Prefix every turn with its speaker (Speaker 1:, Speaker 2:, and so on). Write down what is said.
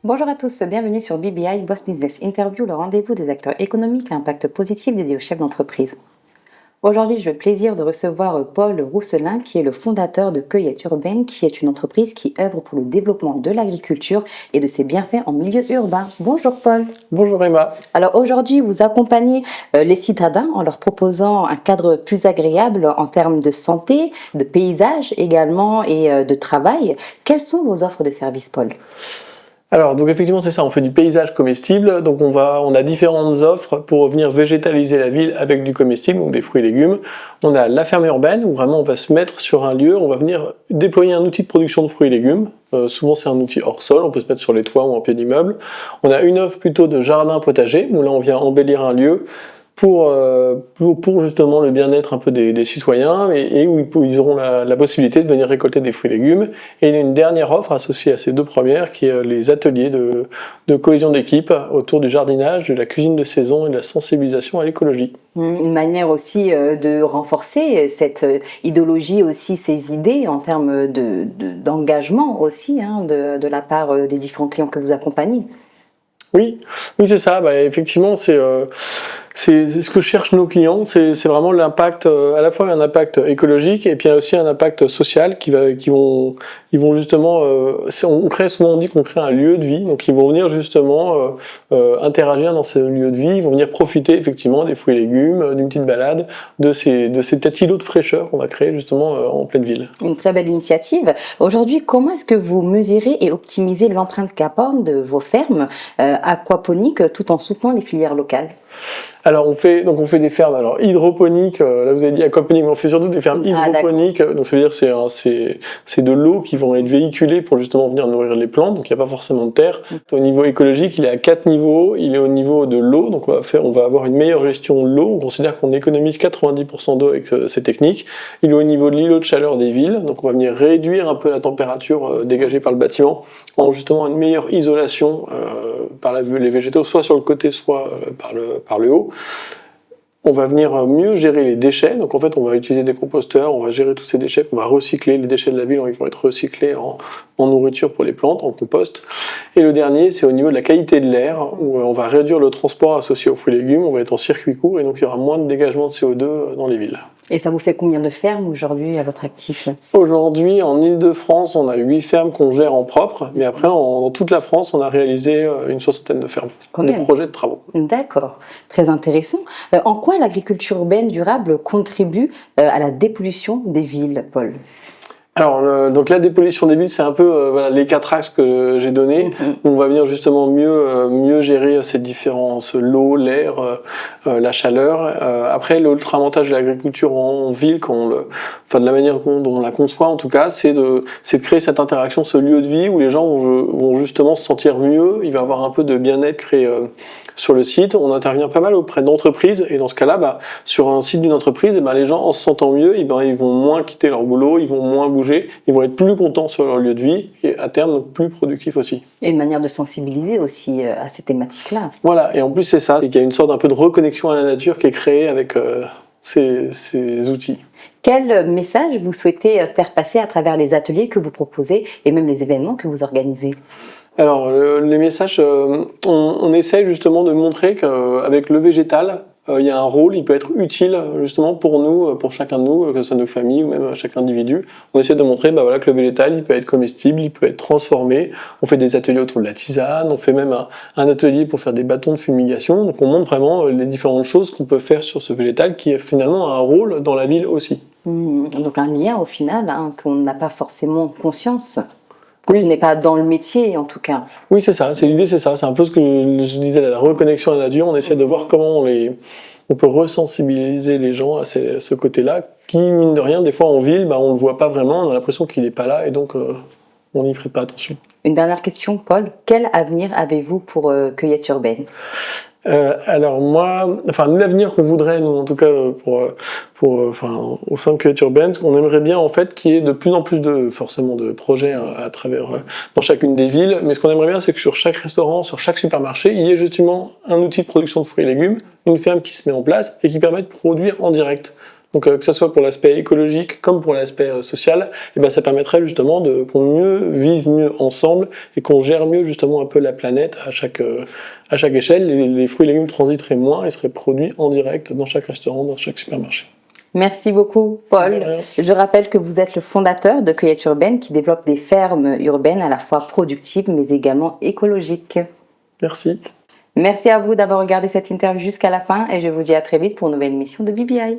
Speaker 1: Bonjour à tous, bienvenue sur BBI Boss Business Interview, le rendez-vous des acteurs économiques à impact positif dédié aux chefs d'entreprise. Aujourd'hui, j'ai le plaisir de recevoir Paul Rousselin, qui est le fondateur de Cueillette Urbaine, qui est une entreprise qui œuvre pour le développement de l'agriculture et de ses bienfaits en milieu urbain. Bonjour Paul.
Speaker 2: Bonjour Emma.
Speaker 1: Alors aujourd'hui, vous accompagnez les citadins en leur proposant un cadre plus agréable en termes de santé, de paysage également et de travail. Quelles sont vos offres de services, Paul ?
Speaker 2: Alors, donc effectivement, c'est ça, on fait du paysage comestible, donc on a différentes offres pour venir végétaliser la ville avec du comestible, donc des fruits et légumes. On a la ferme urbaine, où vraiment on va se mettre sur un lieu, on va venir déployer un outil de production de fruits et légumes. Souvent c'est un outil hors sol, on peut se mettre sur les toits ou en pied d'immeuble. On a une offre plutôt de jardin potager, où là on vient embellir un lieu pour justement le bien-être un peu des citoyens et où ils auront la possibilité de venir récolter des fruits et légumes. Et il y a une dernière offre associée à ces deux premières qui est les ateliers de cohésion d'équipe autour du jardinage, de la cuisine de saison et de la sensibilisation à l'écologie.
Speaker 1: Une manière aussi de renforcer cette idéologie, aussi ces idées en termes d'engagement aussi de la part des différents clients que vous accompagnez.
Speaker 2: Oui, c'est ça. Effectivement, c'est ce que cherchent nos clients. C'est vraiment l'impact, à la fois un impact écologique et puis aussi un impact social ils vont justement. On dit qu'on crée un lieu de vie, donc ils vont venir justement interagir dans ce lieu de vie. Ils vont venir profiter effectivement des fruits et légumes, d'une petite balade, de ces petits îlots de fraîcheur qu'on va créer justement en pleine ville.
Speaker 1: Une très belle initiative. Aujourd'hui, comment est-ce que vous mesurez et optimisez l'empreinte carbone de vos fermes aquaponiques tout en soutenant les filières locales ?
Speaker 2: Alors on fait des fermes hydroponiques, là vous avez dit aquaponiques, mais on fait surtout des fermes hydroponiques, donc ça veut dire c'est de l'eau qui vont être véhiculées pour justement venir nourrir les plantes, donc il n'y a pas forcément de terre. Au niveau écologique, il est à 4 niveaux, il est au niveau de l'eau, donc on va avoir une meilleure gestion de l'eau, on considère qu'on économise 90% d'eau avec ces techniques. Il est au niveau de l'îlot de chaleur des villes, donc on va venir réduire un peu la température dégagée par le bâtiment, en justement une meilleure isolation par les végétaux, soit sur le côté, soit par le haut. On va venir mieux gérer les déchets, donc en fait on va utiliser des composteurs, on va gérer tous ces déchets, on va recycler les déchets de la ville, ils vont être recyclés en nourriture pour les plantes, en compost. Et le dernier, c'est au niveau de la qualité de l'air, où on va réduire le transport associé aux fruits et légumes, on va être en circuit court et donc il y aura moins de dégagement de CO2 dans les villes.
Speaker 1: Et ça vous fait combien de fermes aujourd'hui à votre actif ?
Speaker 2: Aujourd'hui, en Île-de-France, on a 8 fermes qu'on gère en propre, mais après, dans toute la France, on a réalisé une soixantaine de fermes, des projets de travaux.
Speaker 1: D'accord, très intéressant. En quoi l'agriculture urbaine durable contribue à la dépollution des villes, Paul ?
Speaker 2: Alors, donc la dépollution des villes, c'est un peu les 4 axes que j'ai donnés. On va venir justement mieux gérer ces différences, l'eau, l'air, la chaleur. Après, l'autre avantage de l'agriculture en ville, de la manière dont on la conçoit en tout cas, c'est de créer cette interaction, ce lieu de vie où les gens vont justement se sentir mieux. Il va y avoir un peu de bien-être créé sur le site. On intervient pas mal auprès d'entreprises et dans ce cas-là, sur un site d'une entreprise, les gens en se sentant mieux, ils vont moins quitter leur boulot, ils vont moins bouger, ils vont être plus contents sur leur lieu de vie et à terme donc plus productifs aussi.
Speaker 1: Et une manière de sensibiliser aussi à ces thématiques-là.
Speaker 2: Voilà, et en plus c'est ça, c'est qu'il y a une sorte un peu de reconnexion à la nature qui est créée avec ces outils.
Speaker 1: Quel message vous souhaitez faire passer à travers les ateliers que vous proposez et même les événements que vous organisez ?
Speaker 2: Alors, les messages, on essaie justement de montrer qu'avec le végétal, il y a un rôle, il peut être utile justement pour nous, pour chacun de nous, que ce soit nos familles ou même chaque individu. On essaie de montrer que le végétal, il peut être comestible, il peut être transformé. On fait des ateliers autour de la tisane, on fait même un atelier pour faire des bâtons de fumigation. Donc on montre vraiment les différentes choses qu'on peut faire sur ce végétal qui a finalement un rôle dans la ville aussi.
Speaker 1: Donc un lien au final qu'on n'a pas forcément conscience. Oui. On n'est pas dans le métier, en tout cas.
Speaker 2: Oui, c'est ça. L'idée, c'est ça. C'est un peu ce que je disais, la reconnexion à la nature. On essaie de voir comment on peut resensibiliser les gens à ce côté-là, qui, mine de rien, des fois en ville, on ne le voit pas vraiment. On a l'impression qu'il n'est pas là et donc on n'y prête pas attention.
Speaker 1: Une dernière question, Paul. Quel avenir avez-vous pour Cueillette Urbaine ?
Speaker 2: Alors moi, l'avenir qu'on voudrait, nous en tout cas au sein de Cueillette Urbaine, ce qu'on aimerait bien en fait, qu'il y ait de plus en plus de projets à travers dans chacune des villes. Mais ce qu'on aimerait bien, c'est que sur chaque restaurant, sur chaque supermarché, il y ait justement un outil de production de fruits et légumes, une ferme qui se met en place et qui permet de produire en direct. Donc que ce soit pour l'aspect écologique comme pour l'aspect social, et ben ça permettrait justement qu'on vive mieux ensemble et qu'on gère mieux justement un peu la planète à chaque échelle. Les fruits et légumes transiteraient moins et seraient produits en direct dans chaque restaurant, dans chaque supermarché.
Speaker 1: Merci beaucoup, Paul. Je rappelle que vous êtes le fondateur de Cueillette Urbaine qui développe des fermes urbaines à la fois productives mais également écologiques.
Speaker 2: Merci.
Speaker 1: Merci à vous d'avoir regardé cette interview jusqu'à la fin et je vous dis à très vite pour une nouvelle émission de BBI.